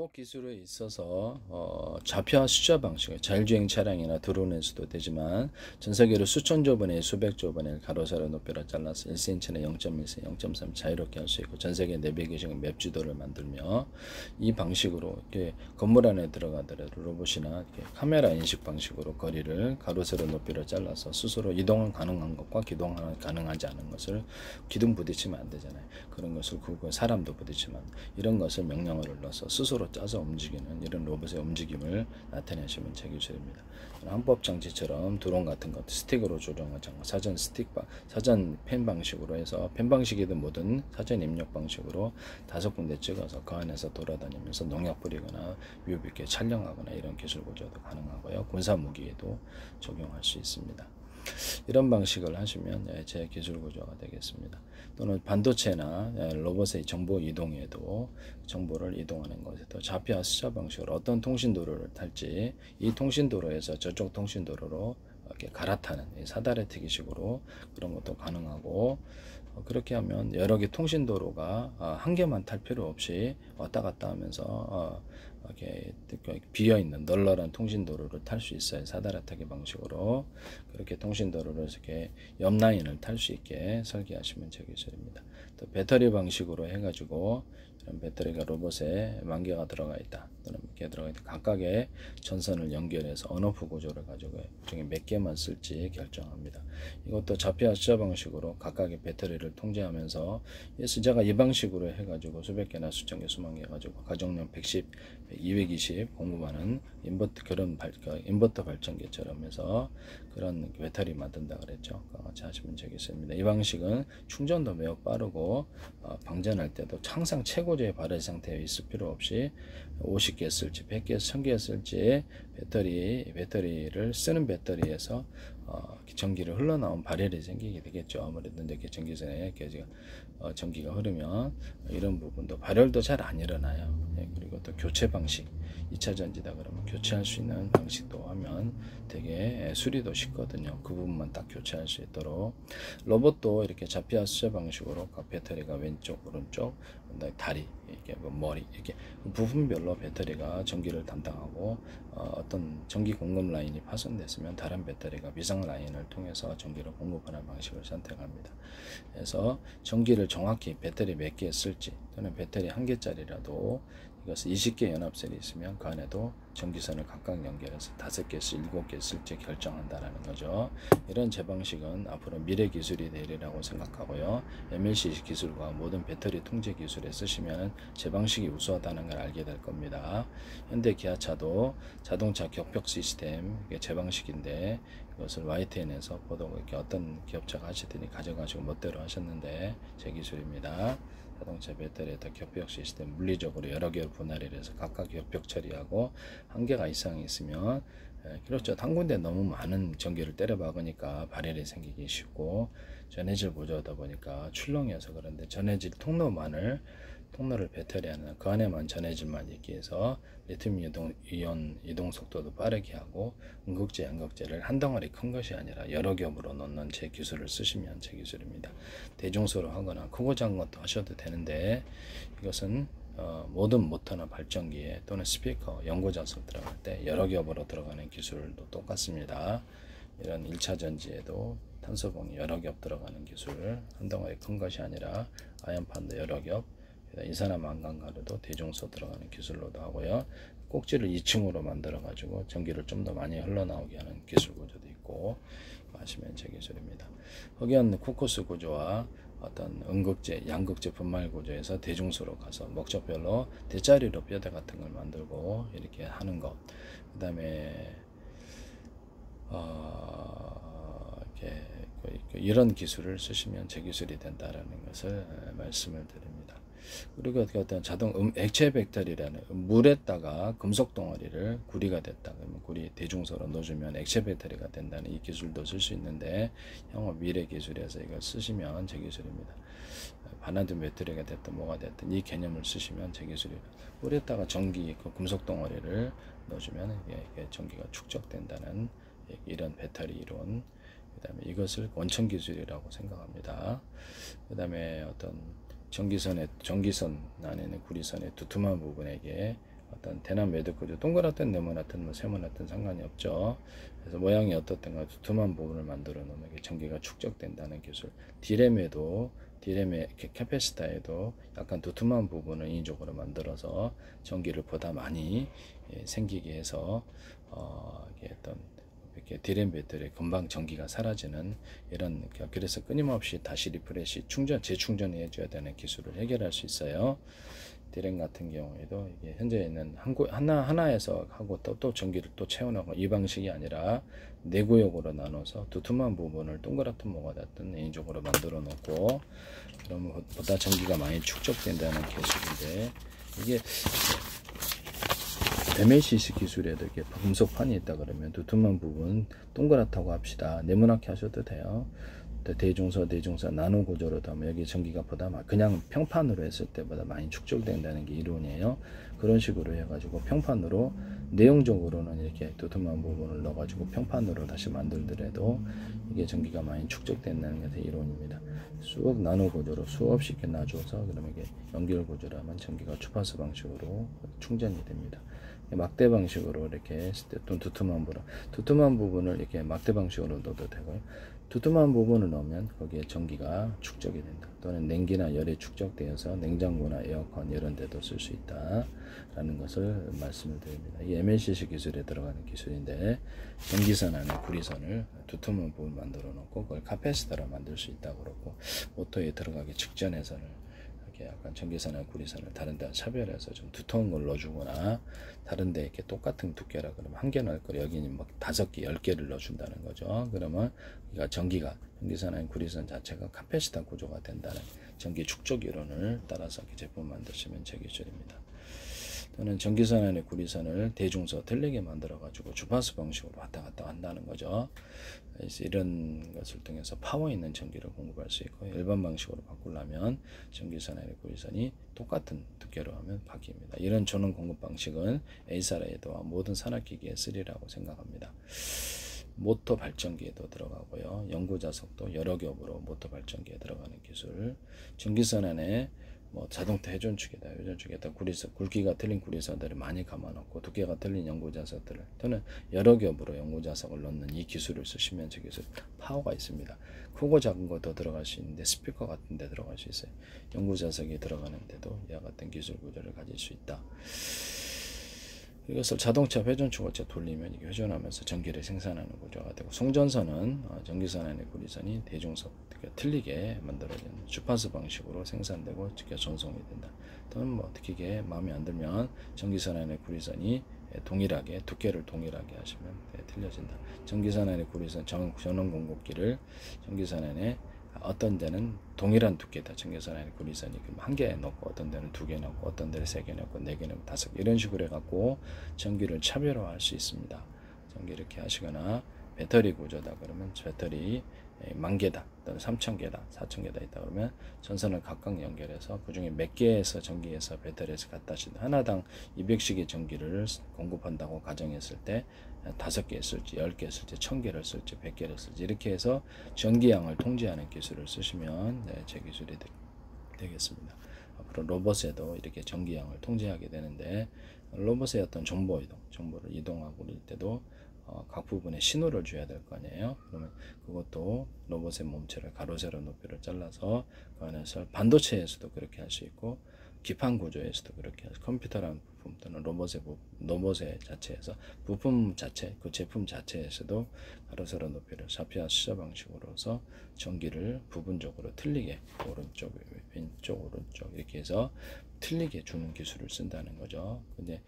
기술에 있어서 좌표와 숫자 방식, 자율주행 차량이나 드론에서도 되지만 전 세계로 수천조 번의 수백조 번의 가로 세로 높이를 잘라서 1cm나 0.1cm, 0.3 자유롭게 할 수 있고 전 세계 내비게이션 맵 지도를 만들며 이 방식으로 이렇게 건물 안에 들어가더라도 로봇이나 이렇게 카메라 인식 방식으로 거리를 가로 세로 높이를 잘라서 스스로 이동은 가능한 것과 기동은 가능하지 않은 것을 기둥 부딪히면 안 되잖아요. 그런 것을 그 사람도 부딪히면 이런 것을 명령어를 넣어서 스스로 짜서 움직이는 이런 로봇의 움직임을 나타내시면 제 기술입니다. 한법 장치처럼 드론 같은 것 스틱으로 조정하지 않고 사전 펜 방식으로 해서 펜 방식이든 뭐든 사전 입력 방식으로 5군데 찍어서 그 안에서 돌아다니면서 농약 뿌리거나 위협 있게 촬영하거나 이런 기술 구조도 가능하고요. 군사 무기에도 적용할 수 있습니다. 이런 방식을 하시면 제 기술 구조가 되겠습니다. 또는 반도체나 로봇의 정보 이동에도 정보를 이동하는 것에도 좌표와 숫자 방식으로 어떤 통신도로를 탈지 이 통신도로에서 저쪽 통신도로로 이렇게 갈아타는 사다리 타기식으로 그런 것도 가능하고 그렇게 하면 여러 개 통신도로가 한 개만 탈 필요 없이 왔다 갔다 하면서 이렇게 비어있는 널널한 통신도로를 탈 수 있어요. 사다리 타기 방식으로 그렇게 통신도로를 이렇게 옆 라인을 탈 수 있게 설계하시면 제 기술입니다. 또 배터리 방식으로 해가지고 이런 배터리가 로봇에 10,000개가 들어가 있다 또는 몇 개 들어가 있다 각각의 전선을 연결해서 온오프 구조를 가지고 중에 몇 개만 쓸지 결정합니다. 이것도 좌표와 숫자 방식으로 각각의 배터리를 통제하면서 제가 이 방식으로 해가지고 수백 개나 수천 개 수만 개 가지고 가정용 110, 220 공급하는 인버터 발전기처럼 해서 그런 배터리 만든다 그랬죠. 같이 하시면 되겠습니다. 이 방식은 충전도 매우 빠르고 방전할 때도 항상 최고조의 발열 상태에 있을 필요 없이 50개 쓸지 100개 1000개 쓸지 배터리를 쓰는 배터리에서 전기를 흘러나온 발열이 생기게 되겠죠. 아무래도 이제 전기선에 전기가 흐르면 이런 부분도 발열도 잘 안 일어나요. 그리고 또 교체 방식 2차 전지다 그러면 교체할 수 있는 방식도 하면 되게 수리도 쉽거든요. 그 부분만 딱 교체할 수 있도록 로봇도 이렇게 좌표와 숫자 방식으로 각 배터리가 왼쪽 오른쪽 다리 이렇게 머리 이렇게 부분별로 배터리가 전기를 담당하고 어떤 전기 공급 라인이 파손됐으면 다른 배터리가 비상 라인을 통해서 전기를 공급하는 방식을 선택합니다. 그래서 전기를 정확히 배터리 몇 개 쓸지 또는 배터리 1개짜리라도 이것을 20개 연합선이 있으면 그 안에도 전기선을 각각 연결해서 5개, 7개 쓸지 결정한다라는 거죠. 이런 제방식은 앞으로 미래 기술이 되리라고 생각하고요. MLC 기술과 모든 배터리 통제 기술에 쓰시면 제방식이 우수하다는 걸 알게 될 겁니다. 현대 기아차도 자동차 격벽 시스템 이게 제방식인데 이것을 YTN에서 보도 이렇게 어떤 기업자가 하시더니 가져가시고 멋대로 하셨는데 제 기술입니다. 자동차 배터리에다 격벽 시스템 물리적으로 여러 개로 분할을 해서 각각 격벽 처리하고 한 개가 이상이 있으면 그렇죠. 한 군데 너무 많은 전기를 때려 박으니까 발열이 생기기 쉽고 전해질 구조다 보니까 출렁이어서 그런데 전해질 통로를 배터리하는 그 안에만 전해질만 있기 위해서 리튬 이온 이동 속도도 빠르게 하고 음극재 양극재를 한 덩어리 큰 것이 아니라 여러 겹으로 넣는 제 기술을 쓰시면 제 기술입니다. 대중소로 하거나 크고 작은 것도 하셔도 되는데 이것은 모든 모터나 발전기에 또는 스피커, 연고자석 들어갈 때 여러 겹으로 들어가는 기술도 똑같습니다. 이런 1차 전지에도 탄소봉이 여러 겹 들어가는 기술, 한 덩어리 큰 것이 아니라 아연판도 여러 겹, 이산화탄광가루도 대중소 들어가는 기술로도 하고요. 꼭지를 2층으로 만들어 가지고 전기를 좀 더 많이 흘러나오게 하는 기술 구조도 있고 하시면 제 기술입니다. 흑연 쿠코스 구조와 어떤 음극재, 양극재 분말 구조에서 대중소로 가서 목적별로 대자리로 뼈대 같은 걸 만들고 이렇게 하는 것. 그 다음에 이렇게 이런 기술을 쓰시면 제 기술이 된다라는 것을 말씀을 드립니다. 그리고 어떤 액체 배터리라는 물에다가 금속 덩어리를 구리가 됐다 그러면 구리 대중소로 넣어주면 액체 배터리가 된다는 이 기술도 쓸 수 있는데 향후 미래 기술에서 이걸 쓰시면 제 기술입니다. 반환된 배터리가 됐든 뭐가 됐든 이 개념을 쓰시면 제 기술입니다. 물에다가 그 금속 덩어리를 넣어주면 이게 전기가 축적된다는 이런 배터리 이론. 그 다음에 이것을 원천 기술이라고 생각합니다. 그 다음에 어떤 전기선 안에는 구리선의 두툼한 부분에게 어떤 대남 매듭 구조, 동그랗든 네모나든 뭐 세모나든 상관이 없죠. 그래서 모양이 어떻든가 두툼한 부분을 만들어 놓으면 전기가 축적된다는 기술. 디램의 캐패시터에도 약간 두툼한 부분을 인위적으로 만들어서 전기를 보다 많이 생기게 해서 이게 어떤 이렇게 디램 배터리 금방 전기가 사라지는 이런, 그래서 끊임없이 다시 리프레시 재충전해 줘야 되는 기술을 해결할 수 있어요. 디램 같은 경우에도 이게 현재 있는 하나에서 하고 또 전기를 또 채워나가고, 이 방식이 아니라 내구역으로 나눠서 두툼한 부분을 동그랗든 뭐가 됐든 인위적으로 만들어 놓고, 그러면 보다 전기가 많이 축적된다는 기술인데, 이게 MLCC 기술에도 이렇게 금속판이 있다 그러면 두툼한 부분 동그랗다고 합시다. 네모나게 하셔도 돼요. 대중서 나노 구조로 하면 여기 전기가 보다 그냥 평판으로 했을 때보다 많이 축적된다는 게 이론이에요. 그런 식으로 해가지고 평판으로, 내용적으로는 이렇게 두툼한 부분을 넣어가지고 평판으로 다시 만들더라도 이게 전기가 많이 축적된다는 게 이론입니다. 쑥 나노 구조로 수없이 이렇게 놔줘서 그러면 이게 연결 구조로 하면 전기가 주파수 방식으로 충전이 됩니다. 막대 방식으로 이렇게 했을 때 또 두툼한 부분을 이렇게 막대 방식으로 넣어도 되고요. 두툼한 부분을 넣으면 거기에 전기가 축적이 된다. 또는 냉기나 열이 축적되어서 냉장고나 에어컨 이런 데도 쓸 수 있다 라는 것을 말씀을 드립니다. 이 MLCC 기술에 들어가는 기술인데, 전기선 안에 구리선을 두툼한 부분 만들어 놓고 그걸 카패시터로 만들 수 있다고 그러고, 모터에 들어가기 직전에서는 약간 전기선이나 구리선을 다른 데와 차별해서 좀 두터운 걸 넣어주거나, 다른 데 이렇게 똑같은 두께라 그러면 한 개 넣을 거 여기는 막 5개, 10개를 넣어준다는 거죠. 그러면 전기선이나 구리선 자체가 카패시터 구조가 된다는 전기 축적 이론을 따라서 제품 만드시면 제 기술입니다. 또는 전기선 안에 구리선을 대중서 틀리게 만들어 가지고 주파수 방식으로 왔다 갔다 한다는 거죠. 그래서 이런 것을 통해서 파워 있는 전기를 공급할 수 있고, 일반 방식으로 바꾸려면 전기선 안에 구리선이 똑같은 두께로 하면 바뀝니다. 이런 전원 공급 방식은 A사라에도 모든 산업기기에 쓰리라고 생각합니다. 모터 발전기에도 들어가고요. 연구 자석도 여러 겹으로 모터 발전기에 들어가는 기술. 전기선 안에 자동차 회전축에다 굵기가 틀린 구리선들을 많이 감아놓고 두께가 틀린 연구 자석들을, 또는 여러 겹으로 연구 자석을 넣는 이 기술을 쓰시면 저 기술 파워가 있습니다. 크고 작은 거 더 들어갈 수 있는데 스피커 같은 데 들어갈 수 있어요. 연구 자석이 들어가는데도 이와 같은 기술 구조를 가질 수 있다. 이것을 자동차 회전축을 돌리면 이게 회전하면서 전기를 생산하는 구조가 되고, 송전선은 전기선 안에 구리선이 대중선 틀리게 만들어진 주파수 방식으로 생산되고 직접 전송이 된다. 또는 특히 이게 마음에 안 들면 전기선 안에 구리선이 동일하게 두께를 동일하게 하시면 틀려진다. 전기선 안에 구리선 전원 공급기를 전기선 안에 어떤 데는 동일한 두께다. 전기선 안에 구리선이 한 개 넣고, 어떤 데는 2개 넣고, 어떤 데는 3개 넣고, 4개 넣고, 5개, 이런 식으로 해갖고 전기를 차별화할 수 있습니다. 전기 이렇게 하시거나, 배터리 구조다 그러면 배터리 10,000개다 또는 3,000개다 4,000개다 있다 그러면 전선을 각각 연결해서 그 중에 몇 개에서 전기에서 배터리에서 갖다 신다. 하나당 200씩의 전기를 공급한다고 가정했을 때 5개 쓸지 10개 쓸지 1,000개를 쓸지 100개를 쓸지 이렇게 해서 전기량을 통제하는 기술을 쓰시면 제 기술이 되겠습니다. 앞으로 로봇에도 이렇게 전기량을 통제하게 되는데, 로봇의 어떤 정보를 이동하고 그럴 때도 각 부분에 신호를 줘야 될 거 아니에요. 그러면 그것도 로봇의 몸체를 가로 세로 높이를 잘라서 그 안에서 반도체에서도 그렇게 할 수 있고, 기판 구조에서도 그렇게 해서 컴퓨터라는 부품 또는 로봇의 자체에서 부품 자체, 그 제품 자체에서도 가로 세로 높이를 좌표와 시저 방식으로서 전기를 부분적으로 틀리게 오른쪽 왼쪽 오른쪽 이렇게 해서 틀리게 주는 기술을 쓴다는 거죠. 근데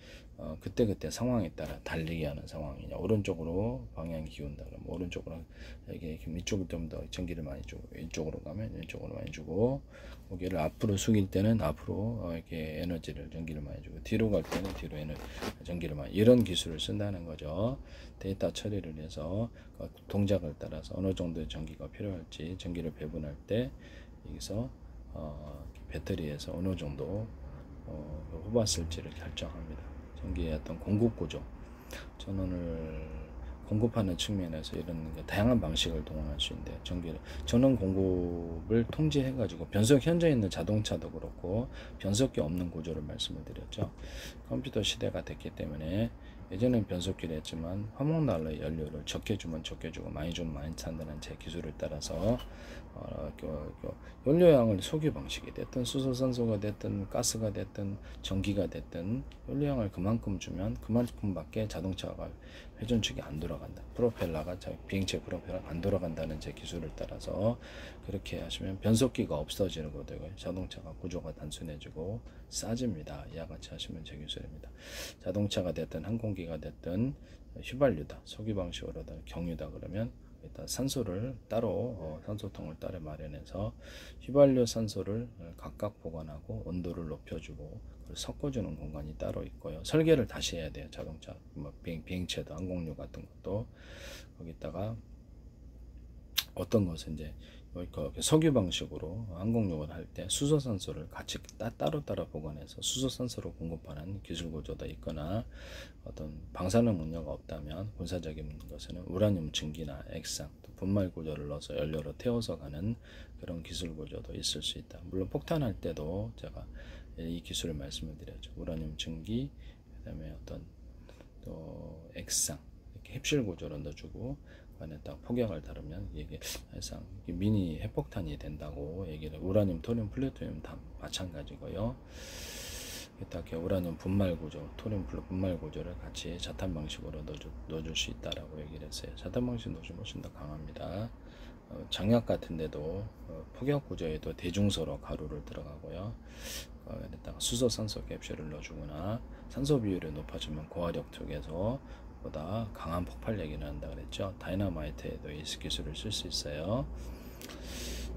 그때 상황에 따라 달리게 하는 상황이냐, 오른쪽으로 방향이 기운다 그러면 오른쪽으로 이게 이쪽을 좀 더 전기를 많이 주고, 왼쪽으로 가면 왼쪽으로 많이 주고, 고개를 앞으로 숙일 때는 앞으로 이렇게 에너지를 전기를 많이 주고, 뒤로 갈 때는 뒤로 전기를 많이, 이런 기술을 쓴다는 거죠. 데이터 처리를 해서 그 동작을 따라서 어느 정도의 전기가 필요할지 전기를 배분할 때 여기서 배터리에서 어느 정도 호바 쓸지를 결정합니다. 전기의 어떤 공급 구조, 전원을 공급하는 측면에서 이런 다양한 방식을 동원할 수 있는데 전원 공급을 통제해 가지고 변속 현재 있는 자동차도 그렇고 변속기 없는 구조를 말씀을 드렸죠. 컴퓨터 시대가 됐기 때문에 예전엔 변속기를 했지만 화목난로의 연료를 적게 주면 적게 주고 많이 주면 많이 찬다는 제 기술을 따라서 연료양을 소규 방식이 됐든 수소산소가 됐든 가스가 됐든 전기가 됐든 연료양을 그만큼 주면 그만큼밖에 자동차가 회전축이 안 돌아간다. 프로펠러가 비행체 프로펠러가 안 돌아간다는 제 기술을 따라서 그렇게 하시면 변속기가 없어지는 것도 되고요. 자동차가 구조가 단순해지고 싸집니다. 이와 같이 하시면 제 기술입니다. 자동차가 됐든 항공기가 됐든 휘발유다, 석유 방식으로다, 경유다 그러면 일단 산소를 따로 산소통을 따로 마련해서 휘발유, 산소를 각각 보관하고 온도를 높여주고 섞어주는 공간이 따로 있고요. 설계를 다시 해야 돼요. 자동차, 비행체도 항공유 같은 것도 거기다가 어떤 것은 이제 석유 방식으로 항공유를 할 때 수소산소를 같이 따로 보관해서 수소산소로 공급하는 기술 구조도 있거나 어떤 방사능 문제가 없다면 군사적인 것에는 우라늄 증기나 액상, 또 분말 구조를 넣어서 연료로 태워서 가는 그런 기술 구조도 있을 수 있다. 물론 폭탄할 때도 제가 이 기술을 말씀을 드렸죠. 우라늄 증기, 그다음에 어떤 또 액상 이렇게 흡실 구조로 넣어주고 안에 딱 폭약을 다루면 이게 사실상 미니 핵폭탄이 된다고 얘기를. 우라늄, 토륨, 플루토늄 다 마찬가지고요. 이렇게 우라늄 분말 구조, 토륨 분말 구조를 같이 자탄 방식으로 넣어줄 수 있다라고 얘기를 했어요. 자탄 방식 넣어주면 훨씬 더 강합니다. 장약 같은데도 폭약 구조에도 대중소로 가루를 들어가고요. 거기다가 수소산소 캡슐을 넣어주거나 산소 비율이 높아지면 고화력 쪽에서 보다 강한 폭발력이 난다 그랬죠. 다이너마이트에도 이 기술을 쓸 수 있어요.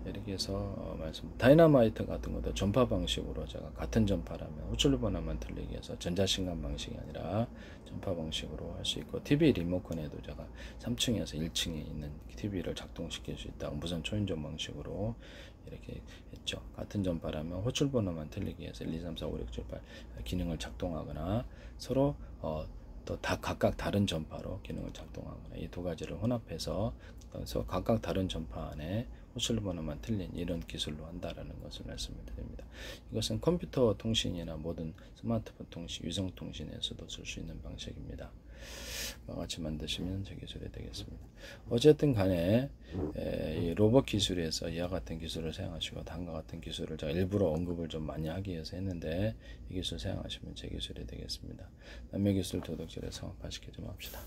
이렇게 해서 다이너마이트 같은 것도 전파 방식으로 제가 같은 전파라면 호출루 번호만 들리게 해서 전자신간 방식이 아니라 전파 방식으로 할 수 있고, TV 리모컨에도 제가 3층에서 1층에 있는 TV를 작동시킬 수 있다고 무선 초인종 방식으로 이렇게 했죠. 같은 전파라면 호출 번호만 들리게 해서 1, 2, 3, 4, 5, 6, 7, 8 기능을 작동하거나 서로 또 각각 다른 전파로 기능을 작동하거나 이 두 가지를 혼합해서 그래서 각각 다른 전파 안에 호출 번호만 틀린 이런 기술로 한다라는 것을 말씀을 드립니다. 이것은 컴퓨터 통신이나 모든 스마트폰 통신, 위성 통신에서도 쓸 수 있는 방식입니다. 이와 같이 만드시면 제 기술이 되겠습니다. 어쨌든 간에 이 로봇 기술에서 이와 같은 기술을 사용하시고 다음과 같은 기술을 제가 일부러 언급을 좀 많이 하기 위해서 했는데 이 기술 사용하시면 제 기술이 되겠습니다. 남의 기술 도덕질에 성업화시키지 맙시다.